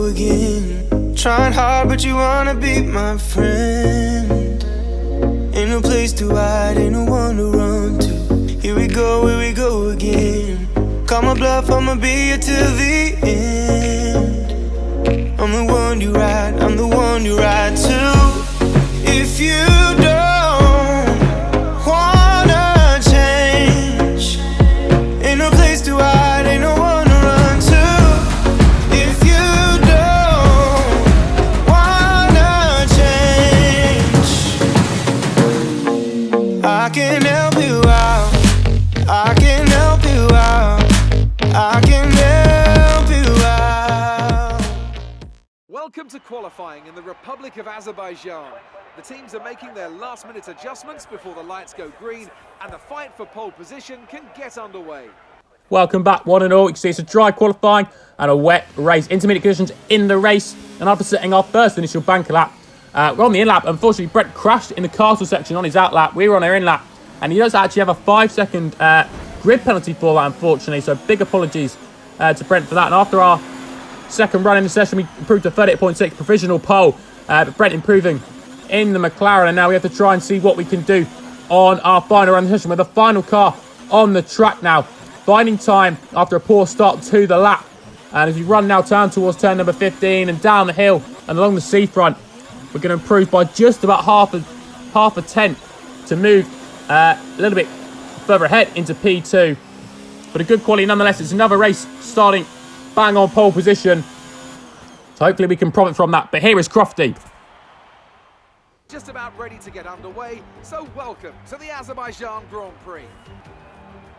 again. Trying hard, but you wanna be my friend. Ain't no place to hide, ain't no one to run to. Here we go again. Call my bluff, I'ma be here till the end. I'm the one you ride, I'm the one you ride to. If you don't wanna change, ain't no place to hide, ain't no one to run to. If you don't wanna change, I can help you out, I can help you out, I can help you out. Welcome to qualifying in the Republic of Azerbaijan. The teams are making their last-minute adjustments before the lights go green, and the fight for pole position can get underway. Welcome back, one and all. You can see it's a dry qualifying and a wet race. Intermediate conditions in the race, and after setting our first initial banker lap, we're on the in lap. Unfortunately, Brent crashed in the castle section on his out lap. We were on our in lap, and he does actually have a 5-second grid penalty for that, unfortunately. So big apologies to Brent for that. And after our second run in the session, we improved to 38.6 provisional pole. But Brent improving in the McLaren, and now we have to try and see what we can do on our final run in the session with the final car on the track now. Finding time after a poor start to the lap. And as we run now down towards turn number 15 and down the hill and along the seafront, we're going to improve by just about half a tenth to move a little bit further ahead into P2. But a good quality nonetheless. It's another race starting bang on pole position. So hopefully we can profit from that. But here is Crofty. Just about ready to get underway, so welcome to the Azerbaijan Grand Prix.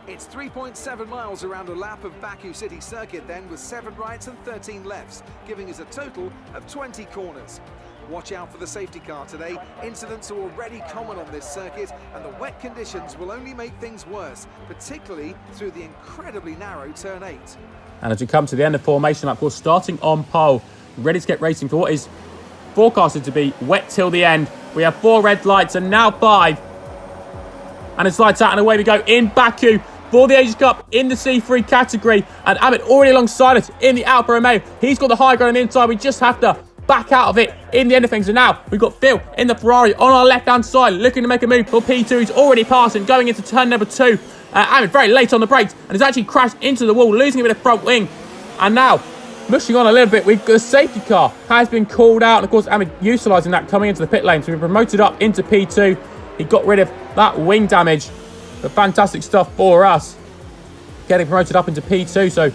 It's 3.7 miles around a lap of Baku city circuit then, with 7 rights and 13 lefts, giving us a total of 20 corners. Watch out for the safety car today. Incidents are already common on this circuit, and the wet conditions will only make things worse, particularly through the incredibly narrow turn 8. And as we come to the end of formation lap, we're starting on pole, ready to get racing for what is forecasted to be wet till the end. We have 4 red lights and now 5. And it's lights out and away we go in Baku for the Asia Cup in the C3 category. And Amit already alongside us in the Alfa Romeo. He's got the high ground on the inside. We just have to back out of it in the end of things. And now we've got Phil in the Ferrari on our left-hand side looking to make a move for P2. He's already passing, going into turn number 2. Amit very late on the brakes and has actually crashed into the wall, losing a bit of front wing. And now, pushing on a little bit, we've got the safety car has been called out. And of course, Amit utilising that coming into the pit lane. So we've promoted up into P2. He got rid of that wing damage. But fantastic stuff for us. Getting promoted up into P2. So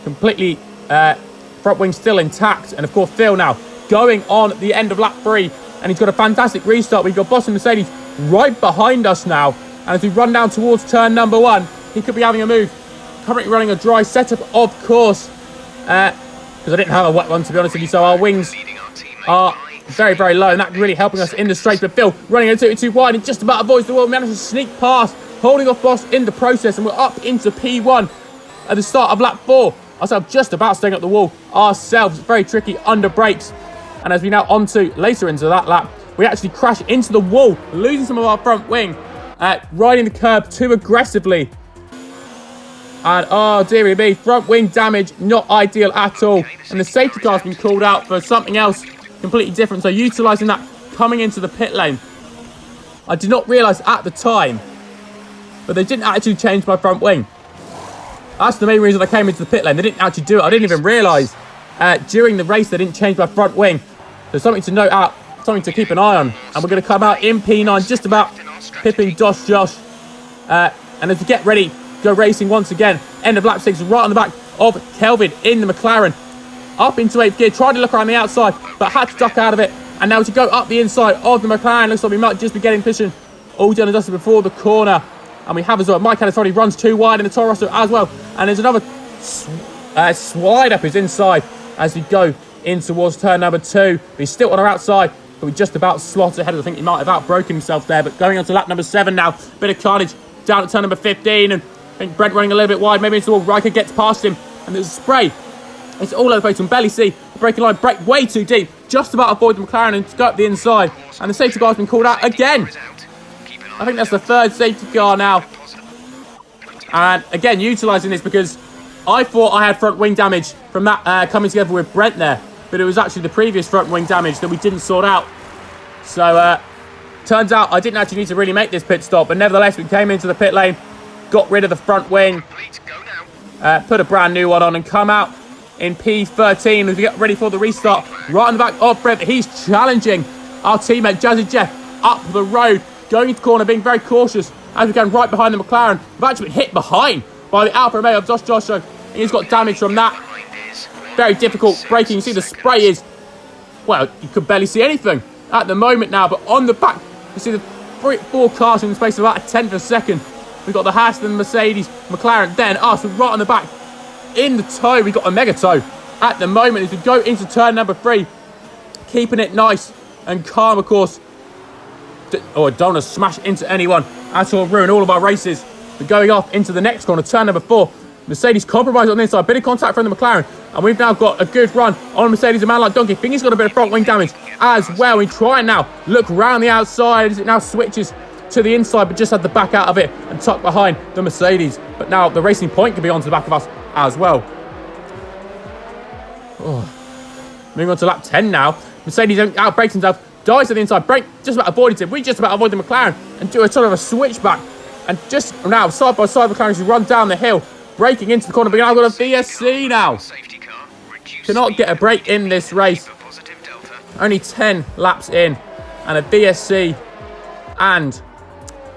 completely front wing still intact. And of course, Phil now going on the end of lap 3. And he's got a fantastic restart. We've got Boston Mercedes right behind us now. And as we run down towards turn number 1, he could be having a move. Currently running a dry setup, of course. Because I didn't have a wet one, to be honest with you, so our wings are very, very low, and that's really helping us in the straight. But Phil running a little too wide and just about avoids the wall, managed to sneak past, holding off Boss in the process, and we're up into P1 at the start of lap 4. Ourselves just about staying up the wall ourselves, very tricky under brakes. And as we now onto later into that lap, we actually crash into the wall, losing some of our front wing, riding the curb too aggressively. And oh dearie me, front wing damage, not ideal at all. And the safety car's been called out for something else completely different. So utilising that coming into the pit lane. I did not realise at the time, but they didn't actually change my front wing. That's the main reason I came into the pit lane. They didn't actually do it. I didn't even realise during the race they didn't change my front wing. There's something to note out, something to keep an eye on. And we're going to come out in P9, just about pipping Josh. And as we get ready, go racing once again. End of lap 6, right on the back of Kelvin in the McLaren. Up into 8th gear, tried to look around the outside, but had to duck out of it. And now to go up the inside of the McLaren, looks like we might just be getting position all done and dusted before the corner. And we have as well, Mike Alessandri runs too wide in the Toro Rosso as well. And there's another slide up his inside as we go in towards turn number 2. But he's still on our outside, but we just about slotted ahead. I think he might have outbroken himself there. But going on to lap number 7 now, bit of carnage down at turn number 15. And I think Brent running a little bit wide, maybe into the wall. Riker gets past him, and there's a spray. It's all over the place. You can barely see the braking line break way too deep. Just about avoid the McLaren and go up the inside. And the safety car's been called out again. I think that's the 3rd safety car now. And again, utilising this because I thought I had front wing damage from that coming together with Brent there, but it was actually the previous front wing damage that we didn't sort out. So, turns out I didn't actually need to really make this pit stop, but nevertheless, we came into the pit lane, got rid of the front wing, put a brand new one on, and come out in P13 as we get ready for the restart. Right on the back of Brent, he's challenging our teammate Jazzy Jeff up the road, going into corner, being very cautious as we go right behind the McLaren. We've actually been hit behind by the Alfa Romeo of Josh Joshua, and he's got damage from that. Very difficult braking. You see the spray is, well, you could barely see anything at the moment now, but on the back, you see the four cars in the space of about a tenth of a second. We've got the Haas, then the Mercedes, McLaren, then us, right on the back. In the toe, we've got a mega toe at the moment as we go into turn number 3, keeping it nice and calm, of course. Don't want to smash into anyone at all, ruin all of our races. We're going off into the next corner, turn number 4. Mercedes compromised on the inside, bit of contact from the McLaren, and we've now got a good run on Mercedes. A man like Donkey, I think he's got a bit of front wing damage as well. We try and now look around the outside as it now switches to the inside, but just had the back out of it and tucked behind the Mercedes. But now the Racing Point can be onto the back of us as well. Moving on to lap 10 now. Mercedes outbrakes himself, dives to the inside, brake, just about avoided him. We just about avoid the McLaren and do a sort of a switchback. And just now, side by side, McLaren should run down the hill, braking into the corner. But now I've got a VSC now. Cannot get a break in this race. Only 10 laps in, and a VSC and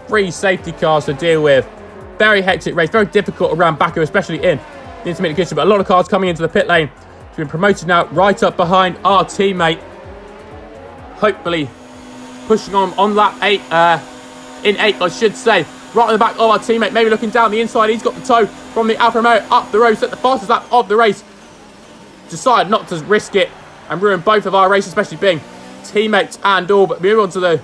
3 safety cars to deal with. Very hectic race, very difficult around Baku, especially in the intermediate condition. But a lot of cars coming into the pit lane. He's been promoted now right up behind our teammate. Hopefully pushing on lap 8, in 8 I should say. Right on the back of our teammate, maybe looking down the inside. He's got the toe from the Alfa Romeo up the road, set the fastest lap of the race. Decided not to risk it and ruin both of our races, especially being teammates and all. But move on to the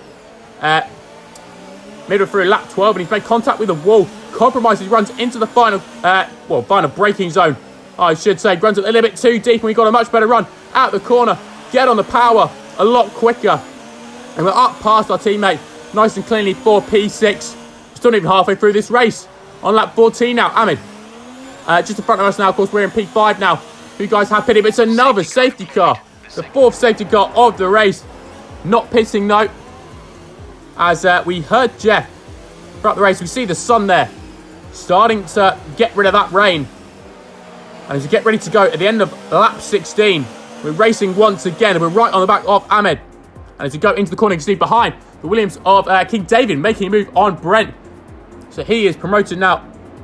middle through lap 12, and he's made contact with the wall. Compromises, runs into the final braking zone, I should say. Runs a little bit too deep, and we got a much better run out the corner. Get on the power a lot quicker, and we're up past our teammate nice and cleanly for P6. Still not even halfway through this race. On lap 14 now, Ahmed. Just in front of us now, of course, we're in P5 now. You guys have pity, but it's another safety car. The 4th safety car of the race. Not pitting, no. As we heard Jeff throughout the race, we see the sun there starting to get rid of that rain. And as we get ready to go at the end of lap 16, we're racing once again, and we're right on the back of Ahmed. And as we go into the corner, you can see behind the Williams of King David making a move on Brent. So he is promoted now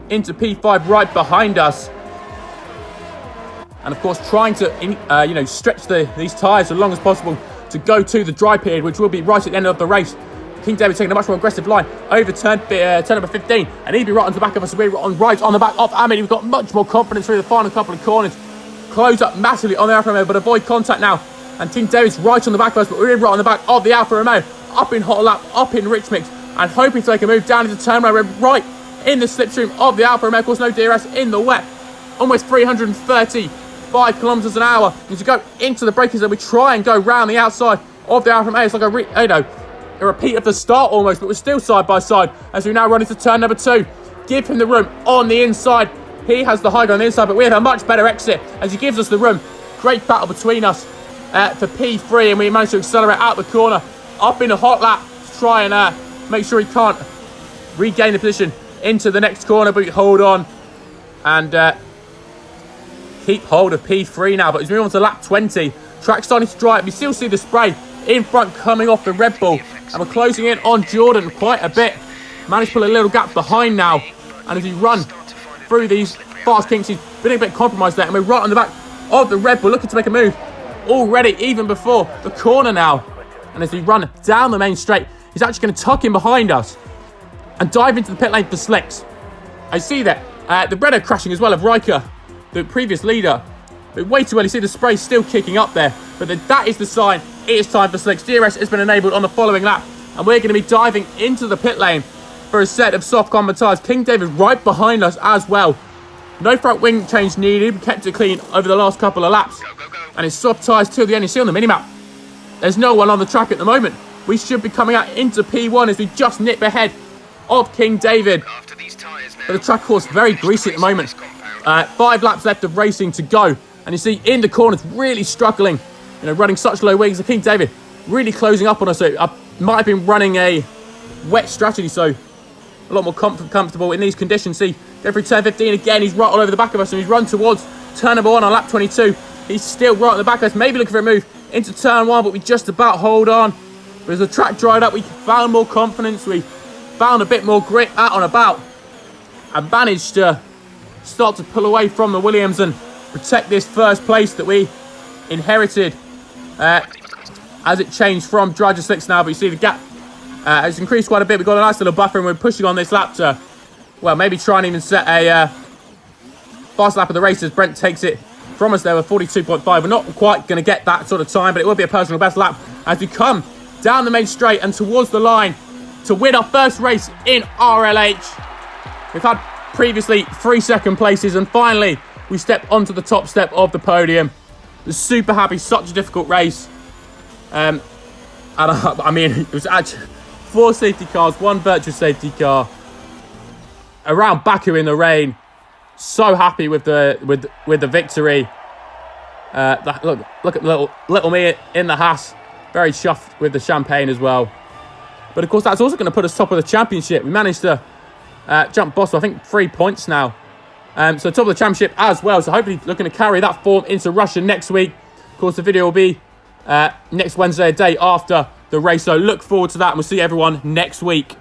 into P5 right behind us. And of course, trying to stretch these tyres as long as possible to go to the dry period, which will be right at the end of the race. King David taking a much more aggressive line over turn number 15, and he'd be right on the back of us. We're right on the back of Ahmed. We've got much more confidence through the final couple of corners. Close up massively on the Alfa Romeo, but avoid contact now. And King David's right on the back of us, but we're right on the back of the Alfa Romeo. Up in hot lap, up in rich mix, and hoping to make a move down into turn where we're right in the slipstream of the Alfa Romeo. Of course, no DRS in the wet. Almost 335 kilometers an hour. As we go into the braking zone, we try and go round the outside of the Alfa Romeo. It's like a repeat of the start almost, but we're still side by side as we now run into turn number 2. Give him the room on the inside. He has the high ground on the inside, but we have a much better exit as he gives us the room. Great battle between us for P3, and we managed to accelerate out the corner, up in a hot lap to try and make sure he can't regain the position into the next corner, but we hold on and keep hold of P3 now. But as we move on to lap 20, track starting to dry up. You still see the spray in front coming off the Red Bull, and we're closing in on Jordan quite a bit. Managed to pull a little gap behind now, and as we run through these fast kinks, he's been a bit compromised there, and we're right on the back of the Red Bull, looking to make a move already, even before the corner now. And as we run down the main straight, he's actually going to tuck in behind us and dive into the pit lane for slicks. I see that the Renault crashing as well of Riker, the previous leader, but way too early. See the spray still kicking up there, but that is the sign. It is time for slicks. DRS has been enabled on the following lap, and we're going to be diving into the pit lane for a set of soft combat tyres. King David right behind us as well. No front wing change needed. We kept it clean over the last couple of laps. And it's soft tyres till the end. You see on the minimap, there's no one on the track at the moment. We should be coming out into P1 as we just nip ahead of King David. But the track course very greasy at the moment. 5 laps left of racing to go. And you see in the corners really struggling, running such low wings. The King David really closing up on us. So I might have been running a wet strategy, so a lot more comfortable in these conditions. See, go through turn 15 again. He's right all over the back of us, and he's run towards turn number 1 on lap 22. He's still right on the back of us, maybe looking for a move into turn 1, but we just about hold on. But as the track dried up, we found more confidence. We found a bit more grit out and about, and managed to start to pull away from the Williams and protect this first place that we inherited as it changed from dry to slicks now. But you see the gap has increased quite a bit. We've got a nice little buffer, and we're pushing on this lap to, well, maybe try and even set a fast lap of the race as Brent takes it from us there with 42.5. We're not quite going to get that sort of time, but it will be a personal best lap as we come down the main straight and towards the line to win our first race in RLH. We've had previously 3 second places, and finally we step onto the top step of the podium. We're super happy. Such a difficult race. And I mean, it was actually 4 safety cars, 1 virtual safety car around Baku in the rain. So happy with the victory. Look at little me in the Haas. Very chuffed with the champagne as well. But of course, that's also going to put us top of the championship. We managed to jump boss, I think 3 points now. So top of the championship as well. So hopefully looking to carry that form into Russia next week. Of course, the video will be next Wednesday, a day after the race. So look forward to that, and we'll see everyone next week.